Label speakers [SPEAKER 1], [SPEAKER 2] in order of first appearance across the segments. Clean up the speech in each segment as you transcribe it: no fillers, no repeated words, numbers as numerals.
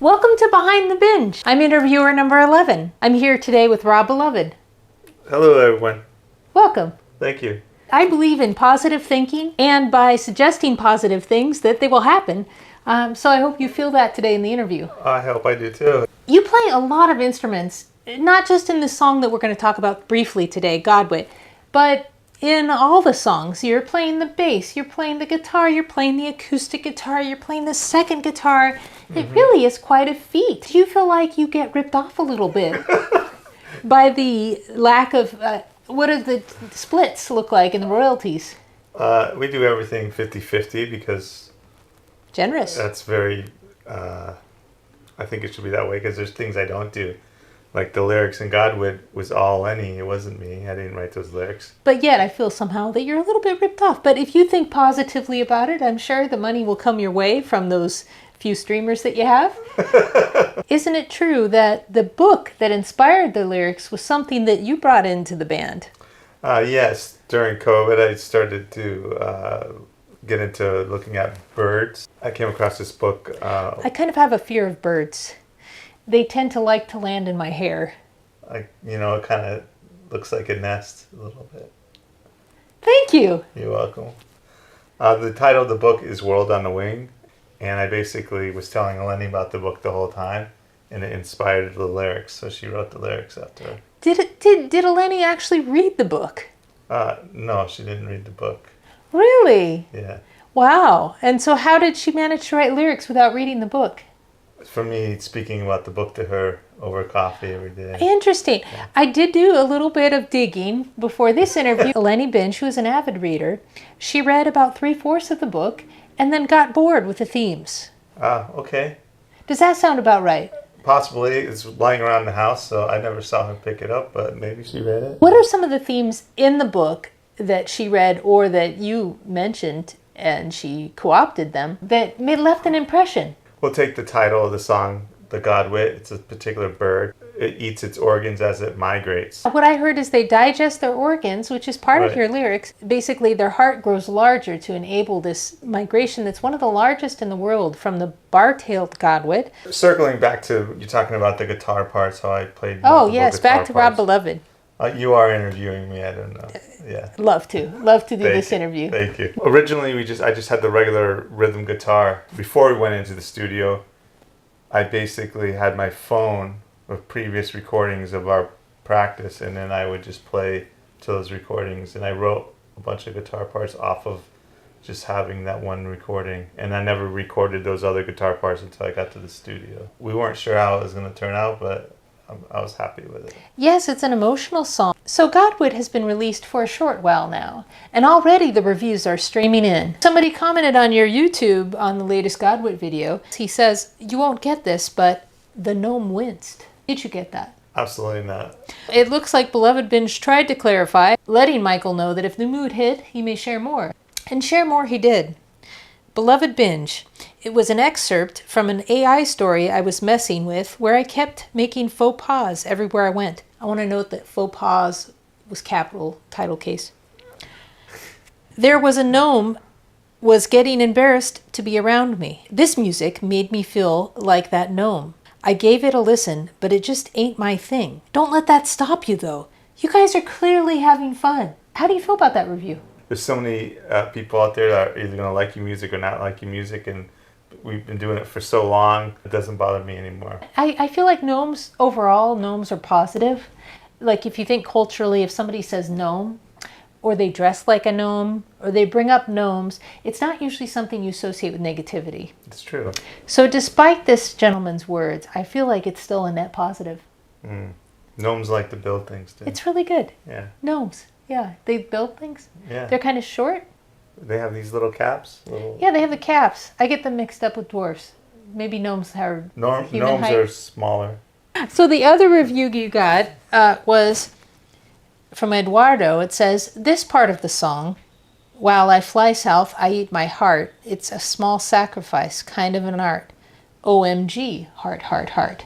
[SPEAKER 1] Welcome to Behind the Binge. I'm interviewer number 11. I'm here today with Rob Beloved.
[SPEAKER 2] Hello, everyone.
[SPEAKER 1] Welcome.
[SPEAKER 2] Thank you.
[SPEAKER 1] I believe in positive thinking, and by suggesting positive things that they will happen. So I hope you feel that today in the interview.
[SPEAKER 2] I hope I do too.
[SPEAKER 1] You play a lot of instruments, not just in the song that we're going to talk about briefly today, Godwit, but in all the songs. You're playing the bass, you're playing the guitar, you're playing the acoustic guitar, you're playing the second guitar. It really is quite a feat. Do you feel like you get ripped off a little bit by the lack of, what do the splits look like in the royalties?
[SPEAKER 2] We do everything 50-50 because
[SPEAKER 1] Generous.
[SPEAKER 2] that's very, I think it should be that way because there's things I don't do. Like the lyrics in Godwit was all Eleni. It wasn't me. I didn't write those lyrics.
[SPEAKER 1] But yet I feel somehow that you're a little bit ripped off. But if you think positively about it, I'm sure the money will come your way from those few streamers that you have. Isn't it true that the book that inspired the lyrics was something that you brought into the band?
[SPEAKER 2] Yes. During COVID, I started to get into looking at birds. I came across this book.
[SPEAKER 1] I kind of have a fear of birds. They tend to like to land in my hair.
[SPEAKER 2] It kind of looks like a nest a little bit.
[SPEAKER 1] Thank you.
[SPEAKER 2] You're welcome. The title of the book is World on the Wing. And I basically was telling Eleni about the book the whole time. And it inspired the lyrics. So she wrote the lyrics after her.
[SPEAKER 1] Did Eleni actually read the book?
[SPEAKER 2] No, she didn't read the book.
[SPEAKER 1] Really?
[SPEAKER 2] Yeah.
[SPEAKER 1] Wow. And so how did she manage to write lyrics without reading the book?
[SPEAKER 2] For me, speaking about the book to her over coffee every day.
[SPEAKER 1] Interesting. Yeah. I did do a little bit of digging before this interview. Eleni Binge, who is an avid reader, she read about 3/4 of the book and then got bored with the themes.
[SPEAKER 2] Okay.
[SPEAKER 1] Does that sound about right?
[SPEAKER 2] Possibly. It's lying around the house, so I never saw her pick it up, but maybe she read it.
[SPEAKER 1] What are some of the themes in the book that she read or that you mentioned and she co-opted them that left an impression?
[SPEAKER 2] We'll take the title of the song, the Godwit. It's a particular bird. It eats its organs as it migrates.
[SPEAKER 1] What I heard is they digest their organs, which is part of your lyrics. Basically, their heart grows larger to enable this migration that's one of the largest in the world from the bar-tailed Godwit.
[SPEAKER 2] Circling back to, you're talking about the guitar parts, how I played
[SPEAKER 1] Oh, yes, back to Rob Beloved.
[SPEAKER 2] You are interviewing me, I don't know. Yeah.
[SPEAKER 1] Love to do this interview.
[SPEAKER 2] Thank you. Originally, I just had the regular rhythm guitar. Before we went into the studio, I basically had my phone with previous recordings of our practice, and then I would just play to those recordings. And I wrote a bunch of guitar parts off of just having that one recording. And I never recorded those other guitar parts until I got to the studio. We weren't sure how it was going to turn out, but I was happy with it.
[SPEAKER 1] Yes, it's an emotional song. So Godwit has been released for a short while now, and already the reviews are streaming in. Somebody commented on your YouTube on the latest Godwit video. He says, "You won't get this, but the gnome winced." Did you get that?
[SPEAKER 2] Absolutely not.
[SPEAKER 1] It looks like Beloved Binge tried to clarify, letting Michael know that if the mood hit, he may share more. And share more he did. Beloved Binge. It was an excerpt from an AI story I was messing with where I kept making faux pas everywhere I went. I want to note that faux pas was capital title case. There was a gnome was getting embarrassed to be around me. This music made me feel like that gnome. I gave it a listen, but it just ain't my thing. Don't let that stop you though. You guys are clearly having fun. How do you feel about that review?
[SPEAKER 2] There's so many people out there that are either going to like your music or not like your music, and we've been doing it for so long, it doesn't bother me anymore.
[SPEAKER 1] I feel like gnomes are positive. Like if you think culturally, if somebody says gnome, or they dress like a gnome, or they bring up gnomes, it's not usually something you associate with negativity.
[SPEAKER 2] It's true.
[SPEAKER 1] So despite this gentleman's words, I feel like it's still a net positive.
[SPEAKER 2] Gnomes like to build things too.
[SPEAKER 1] It's really good.
[SPEAKER 2] Yeah.
[SPEAKER 1] Gnomes. Yeah, they build things.
[SPEAKER 2] Yeah.
[SPEAKER 1] They're kind of short.
[SPEAKER 2] They have these little caps.
[SPEAKER 1] Yeah, they have the caps. I get them mixed up with dwarfs. Maybe gnomes are
[SPEAKER 2] Gnomes
[SPEAKER 1] height.
[SPEAKER 2] are smaller.
[SPEAKER 1] So the other review you got was from Eduardo. It says, this part of the song, while I fly south, I eat my heart. It's a small sacrifice, kind of an art. OMG, heart, heart, heart.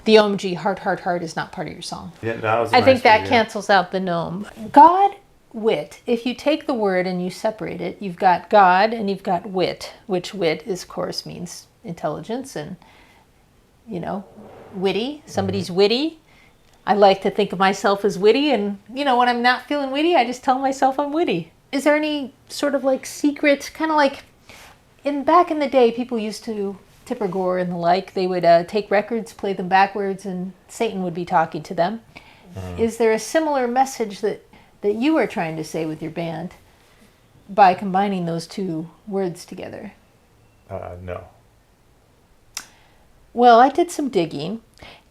[SPEAKER 1] The OMG, heart, heart, heart is not part of your song.
[SPEAKER 2] Yeah, that was
[SPEAKER 1] I think that cancels out the gnome. Godwit, if you take the word and you separate it, you've got God and you've got wit, which wit, of course, means intelligence and witty. Somebody's witty. I like to think of myself as witty, and when I'm not feeling witty, I just tell myself I'm witty. Is there any sort of like secret, kind of like back in the day, people used to, Tipper Gore and the like, they would take records, play them backwards, and Satan would be talking to them. Is there a similar message that you are trying to say with your band by combining those two words together?
[SPEAKER 2] No.
[SPEAKER 1] Well, I did some digging,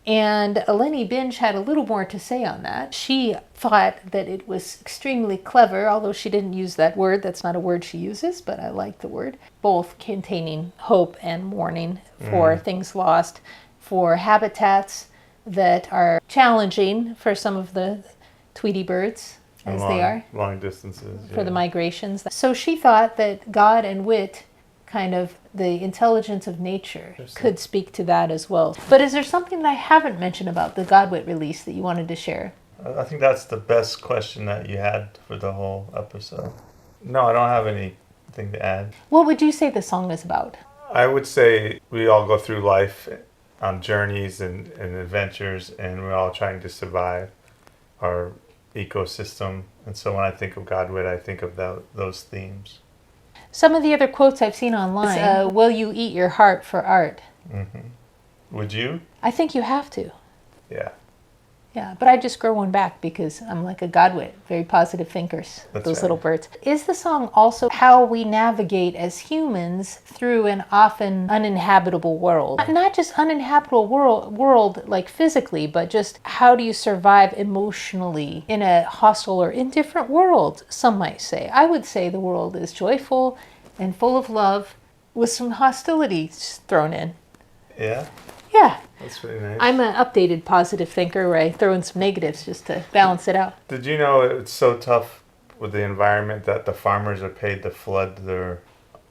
[SPEAKER 1] and Eleni Binge had a little more to say on that. She thought that it was extremely clever, although she didn't use that word. That's not a word she uses, but I like the word. Both containing hope and mourning for things lost, for habitats that are challenging for some of the Tweety birds, as they are.
[SPEAKER 2] Long distances.
[SPEAKER 1] For the migrations. So she thought that God and wit, kind of the intelligence of nature, could speak to that as well. But is there something that I haven't mentioned about the Godwit release that you wanted to share?
[SPEAKER 2] I think that's the best question that you had for the whole episode. No, I don't have anything to add.
[SPEAKER 1] What would you say the song is about?
[SPEAKER 2] I would say we all go through life on journeys and adventures, and we're all trying to survive our ecosystem. And so when I think of Godwit, I think of those themes.
[SPEAKER 1] Some of the other quotes I've seen online is, will you eat your heart for art?
[SPEAKER 2] Would you?
[SPEAKER 1] I think you have to.
[SPEAKER 2] Yeah.
[SPEAKER 1] Yeah, but I just grow one back because I'm like a Godwit, very positive thinkers,
[SPEAKER 2] That's
[SPEAKER 1] those
[SPEAKER 2] right.
[SPEAKER 1] little birds. Is the song also how we navigate as humans through an often uninhabitable world? Not just uninhabitable world like physically, but just how do you survive emotionally in a hostile or indifferent world, some might say. I would say the world is joyful and full of love with some hostilities thrown in.
[SPEAKER 2] Yeah?
[SPEAKER 1] Yeah.
[SPEAKER 2] That's really nice.
[SPEAKER 1] I'm an updated positive thinker where I throw in some negatives just to balance it out.
[SPEAKER 2] Did you know it's so tough with the environment that the farmers are paid to flood their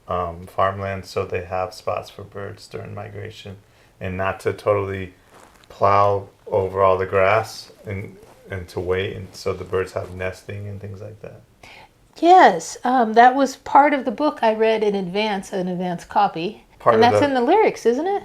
[SPEAKER 2] farmland so they have spots for birds during migration, and not to totally plow over all the grass and to wait, and so the birds have nesting and things like that?
[SPEAKER 1] Yes, that was part of the book I read in advance, an advance copy. And that's in the lyrics, isn't it?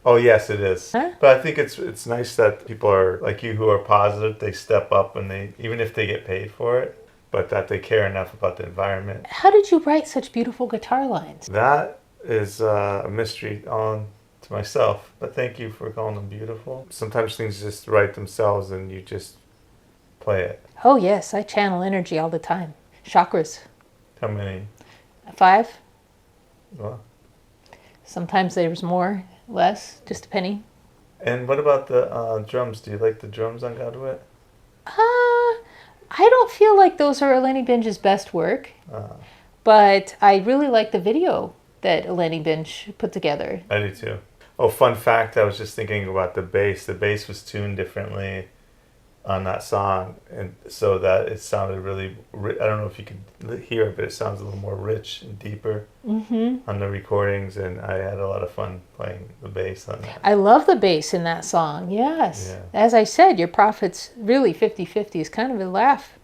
[SPEAKER 2] Oh, yes, it is.
[SPEAKER 1] Huh?
[SPEAKER 2] But I think it's nice that people are like you who are positive. They step up, and they, even if they get paid for it, but that they care enough about the environment.
[SPEAKER 1] How did you write such beautiful guitar lines?
[SPEAKER 2] That is a mystery on to myself. But thank you for calling them beautiful. Sometimes things just write themselves, and you just play it.
[SPEAKER 1] Oh yes, I channel energy all the time. Chakras.
[SPEAKER 2] How many?
[SPEAKER 1] 5.
[SPEAKER 2] Well.
[SPEAKER 1] Sometimes there's more, less, just depending.
[SPEAKER 2] And what about the drums? Do you like the drums on Godwit?
[SPEAKER 1] I don't feel like those are Eleni Binge's best work, but I really like the video that Eleni Binge put together.
[SPEAKER 2] I do too. Oh, fun fact, I was just thinking about the bass. The bass was tuned differently on that song, and so that it sounded really, I don't know if you could hear it, but it sounds a little more rich and deeper on the recordings, and I had a lot of fun playing the bass on that.
[SPEAKER 1] I love the bass in that song, yes.
[SPEAKER 2] Yeah.
[SPEAKER 1] As I said, your prophet's really 50-50 is kind of a laugh,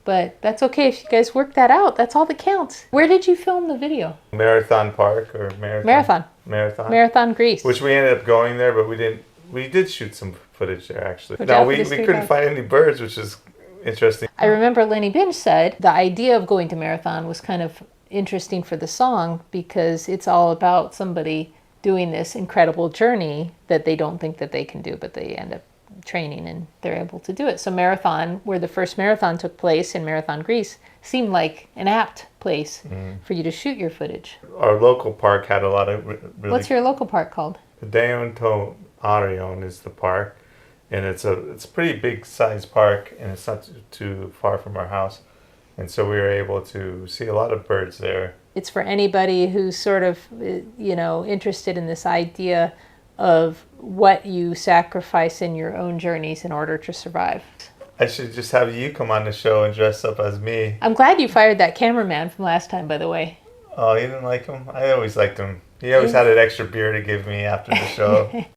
[SPEAKER 1] but that's okay if you guys work that out. That's all that counts. Where did you film the video?
[SPEAKER 2] Marathon Park, or Marathon?
[SPEAKER 1] Marathon, Greece.
[SPEAKER 2] Which we ended up going there, but we did shoot some footage there, actually.
[SPEAKER 1] Which
[SPEAKER 2] No,
[SPEAKER 1] out
[SPEAKER 2] we
[SPEAKER 1] for the
[SPEAKER 2] couldn't find any birds, which is interesting.
[SPEAKER 1] I remember Eleni Binge said the idea of going to Marathon was kind of interesting for the song because it's all about somebody doing this incredible journey that they don't think that they can do, but they end up training and they're able to do it. So Marathon, where the first marathon took place in Marathon, Greece, seemed like an apt place for you to shoot your footage.
[SPEAKER 2] Our local park had a lot of really...
[SPEAKER 1] What's your local park called?
[SPEAKER 2] Deonto Arion is the park, and it's a pretty big size park, and it's not too far from our house, and so we were able to see a lot of birds there.
[SPEAKER 1] It's for anybody who's sort of interested in this idea of what you sacrifice in your own journeys in order to survive.
[SPEAKER 2] I should just have you come on the show and dress up as me.
[SPEAKER 1] I'm glad you fired that cameraman from last time, by the way.
[SPEAKER 2] Oh, you didn't like him? I always liked him. He always had an extra beer to give me after the show.